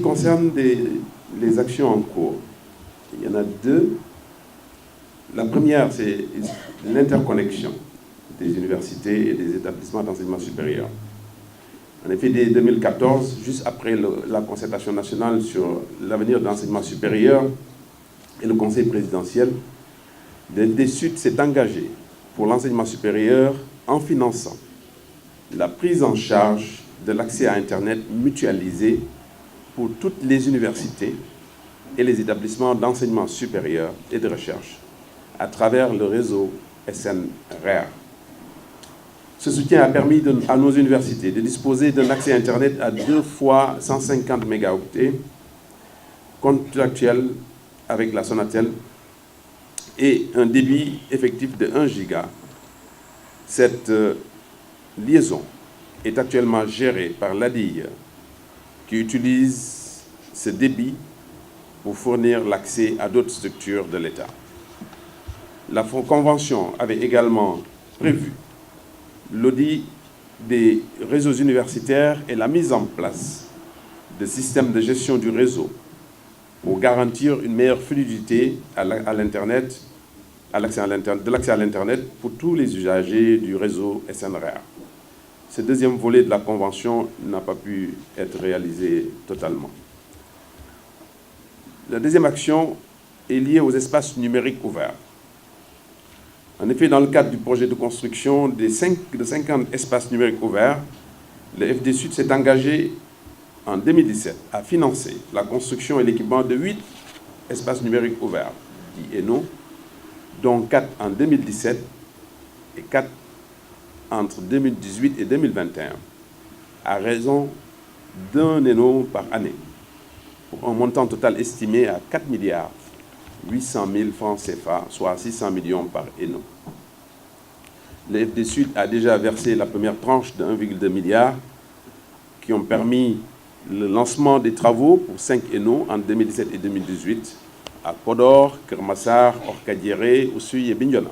qui concerne les actions en cours, il y en a deux. La première, c'est l'interconnexion des universités et des établissements d'enseignement supérieur. En effet, dès 2014, juste après la concertation nationale sur l'avenir de l'enseignement supérieur et le conseil présidentiel, l'EFD Sud s'est engagé pour l'enseignement supérieur en finançant la prise en charge de l'accès à Internet mutualisé pour toutes les universités et les établissements d'enseignement supérieur et de recherche à travers le réseau SNRER. Ce soutien a permis à nos universités de disposer d'un accès Internet à 2 fois 150 mégaoctets contractuel avec la Sonatel et un débit effectif de 1 giga. Cette liaison est actuellement gérée par l'ADIE qui utilise ce débit pour fournir l'accès à d'autres structures de l'État. La convention avait également prévu l'audit des réseaux universitaires et la mise en place de systèmes de gestion du réseau pour garantir une meilleure fluidité de l'accès à l'Internet pour tous les usagers du réseau SNRER. Ce deuxième volet de la Convention n'a pas pu être réalisé totalement. La deuxième action est liée aux espaces numériques ouverts. En effet, dans le cadre du projet de construction de 50 espaces numériques ouverts, le FD Sud s'est engagé en 2017 à financer la construction et l'équipement de 8 espaces numériques ouverts, dits ENO, dont 4 en 2017 et 4 entre 2018 et 2021, à raison d'un ENO par année, pour un montant total estimé à 4 milliards 800 000 francs CFA, soit 600 millions par ENO. Le FD Sud a déjà versé la première tranche de 1,2 milliard qui ont permis le lancement des travaux pour 5 ENO en 2017 et 2018 à Podor, Kermassar, Orkadiéré, Oussouye et Bignona.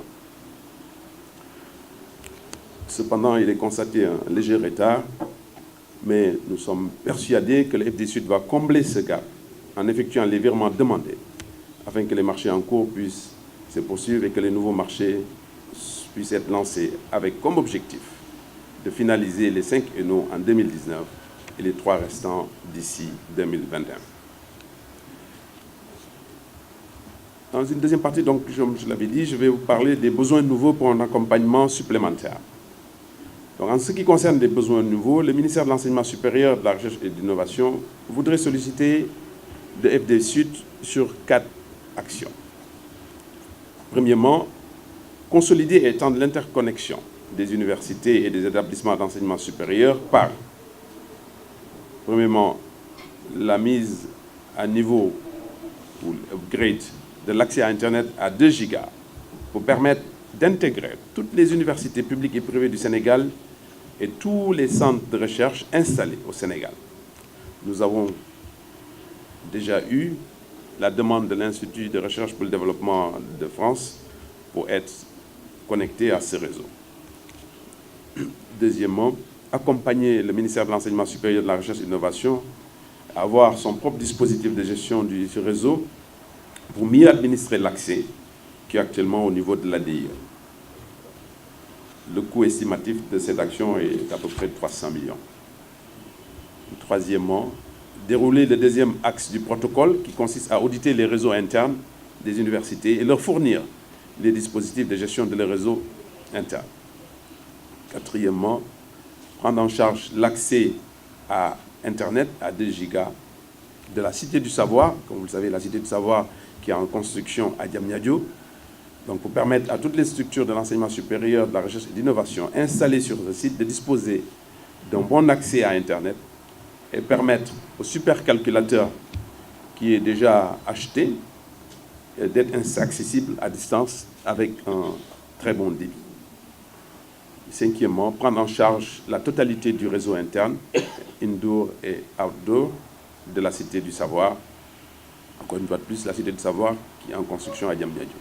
Cependant, il est constaté un léger retard, mais nous sommes persuadés que le FD Sud va combler ce gap en effectuant les virements demandés afin que les marchés en cours puissent se poursuivre et que les nouveaux marchés puissent être lancés avec comme objectif de finaliser les 5 ENO en 2019 et les 3 restants d'ici 2021. Dans une deuxième partie, donc, je l'avais dit, je vais vous parler des besoins nouveaux pour un accompagnement supplémentaire. Donc, en ce qui concerne les besoins nouveaux, le ministère de l'Enseignement supérieur, de la Recherche et de l'Innovation voudrait solliciter le FD Sud sur 4 actions. Premièrement, consolider et étendre l'interconnexion des universités et des établissements d'enseignement supérieur par, premièrement, la mise à niveau ou l'upgrade de l'accès à Internet à 2 gigas pour permettre d'intégrer toutes les universités publiques et privées du Sénégal et tous les centres de recherche installés au Sénégal. Nous avons déjà eu la demande de l'Institut de recherche pour le développement de France pour être connecté à ce réseau. Deuxièmement, accompagner le ministère de l'Enseignement supérieur, de la Recherche et de l'Innovation à avoir son propre dispositif de gestion du réseau pour mieux administrer l'accès qui est actuellement au niveau de l'ADIE. Le coût estimatif de cette action est à peu près de 300 millions. Troisièmement, dérouler le deuxième axe du protocole qui consiste à auditer les réseaux internes des universités et leur fournir les dispositifs de gestion de leurs réseaux internes. Quatrièmement, prendre en charge l'accès à Internet à 2 gigas de la Cité du Savoir, comme vous le savez, la Cité du Savoir qui est en construction à Diamniadio, donc pour permettre à toutes les structures de l'enseignement supérieur, de la recherche et de l'innovation installées sur ce site de disposer d'un bon accès à Internet et permettre au supercalculateur qui est déjà acheté d'être accessible à distance avec un très bon débit. Cinquièmement, prendre en charge la totalité du réseau interne, indoor et outdoor, de la Cité du Savoir. Encore une fois de plus, la Cité du Savoir qui est en construction à Diamniadio.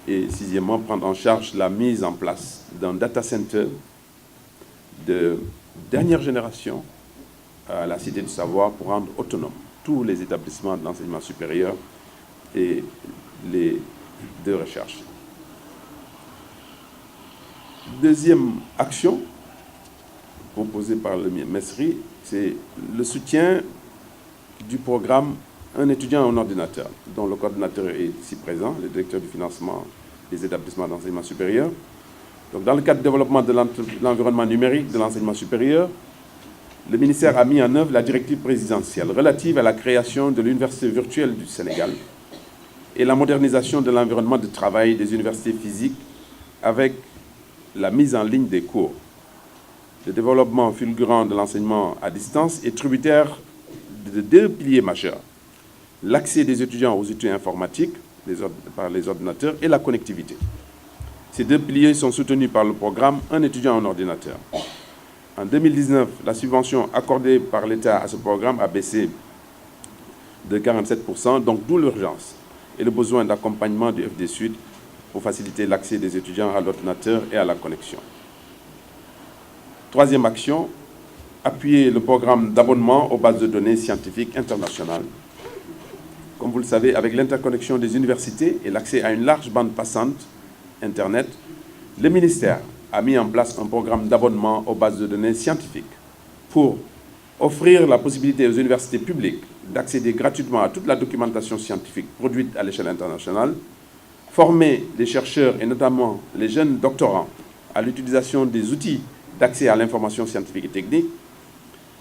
Et sixièmement, prendre en charge la mise en place d'un data center de dernière génération à la Cité du Savoir pour rendre autonomes tous les établissements de l'enseignement supérieur et les de recherche. Deuxième action proposée par le MESRI, c'est le soutien du programme Un étudiant, un ordinateur, dont le coordinateur est ici présent, le directeur du financement des établissements d'enseignement supérieur. Donc, dans le cadre du développement de l'environnement numérique de l'enseignement supérieur, le ministère a mis en œuvre la directive présidentielle relative à la création de l'université virtuelle du Sénégal et la modernisation de l'environnement de travail des universités physiques avec la mise en ligne des cours. Le développement fulgurant de l'enseignement à distance est tributaire de deux piliers majeurs: l'accès des étudiants aux outils informatiques par les ordinateurs et la connectivité. Ces deux piliers sont soutenus par le programme Un étudiant, un ordinateur. En 2019, la subvention accordée par l'État à ce programme a baissé de 47%, donc d'où l'urgence et le besoin d'accompagnement du FD Sud pour faciliter l'accès des étudiants à l'ordinateur et à la connexion. Troisième action, appuyer le programme d'abonnement aux bases de données scientifiques internationales. Comme vous le savez, avec l'interconnexion des universités et l'accès à une large bande passante Internet, le ministère a mis en place un programme d'abonnement aux bases de données scientifiques pour offrir la possibilité aux universités publiques d'accéder gratuitement à toute la documentation scientifique produite à l'échelle internationale, former les chercheurs et notamment les jeunes doctorants à l'utilisation des outils d'accès à l'information scientifique et technique.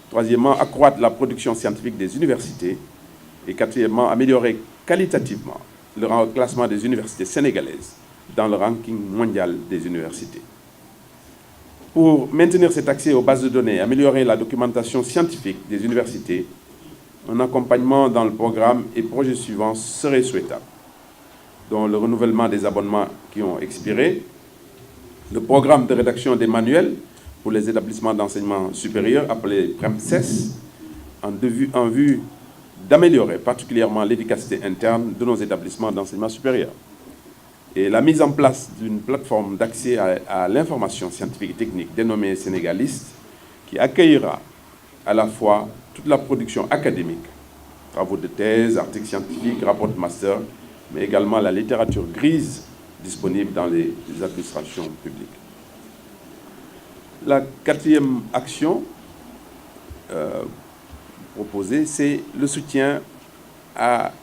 Troisièmement, accroître la production scientifique des universités. Et quatrièmement, améliorer qualitativement le classement des universités sénégalaises dans le ranking mondial des universités. Pour maintenir cet accès aux bases de données et améliorer la documentation scientifique des universités, un accompagnement dans le programme et projets suivants serait souhaitable, dont le renouvellement des abonnements qui ont expiré, le programme de rédaction des manuels pour les établissements d'enseignement supérieur, appelé PREMSES, en vue d'améliorer particulièrement l'efficacité interne de nos établissements d'enseignement supérieur. Et la mise en place d'une plateforme d'accès à l'information scientifique et technique dénommée Sénégaliste, qui accueillera à la fois toute la production académique, travaux de thèse, articles scientifiques, rapports de master, mais également la littérature grise disponible dans les administrations publiques. La quatrième action proposée, c'est le soutien à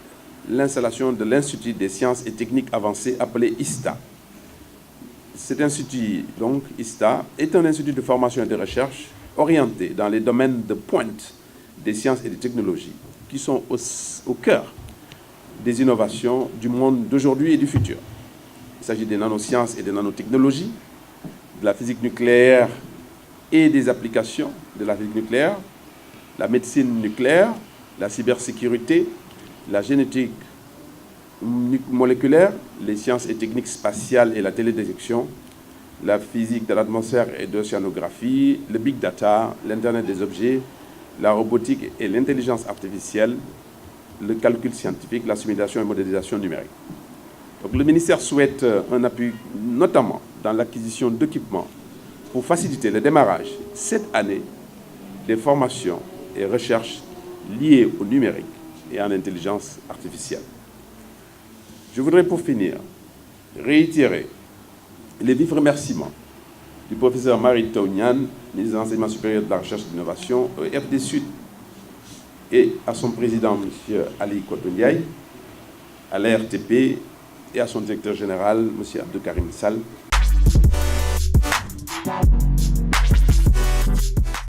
l'installation de l'Institut des sciences et techniques avancées appelé ISTA. Cet institut, donc ISTA, est un institut de formation et de recherche orienté dans les domaines de pointe des sciences et des technologies qui sont au cœur des innovations du monde d'aujourd'hui et du futur. Il s'agit des nanosciences et des nanotechnologies, de la physique nucléaire et des applications de la physique nucléaire, la médecine nucléaire, la cybersécurité, la génétique moléculaire, les sciences et techniques spatiales et la télédétection, la physique de l'atmosphère et de l'océanographie, le big data, l'Internet des objets, la robotique et l'intelligence artificielle, le calcul scientifique, la simulation et modélisation numérique. Donc, le ministère souhaite un appui notamment dans l'acquisition d'équipements pour faciliter le démarrage cette année des formations et recherches liées au numérique et en intelligence artificielle. Je voudrais pour finir réitérer les vifs remerciements du professeur Mary Teuw Niane, ministre de l'Enseignement supérieur, de la Recherche et de l'Innovation, au FD Sud, et à son président, M. Ali Koto Ndiaye, à l'ARTP et à son directeur général, M. Abdou Karim Sall.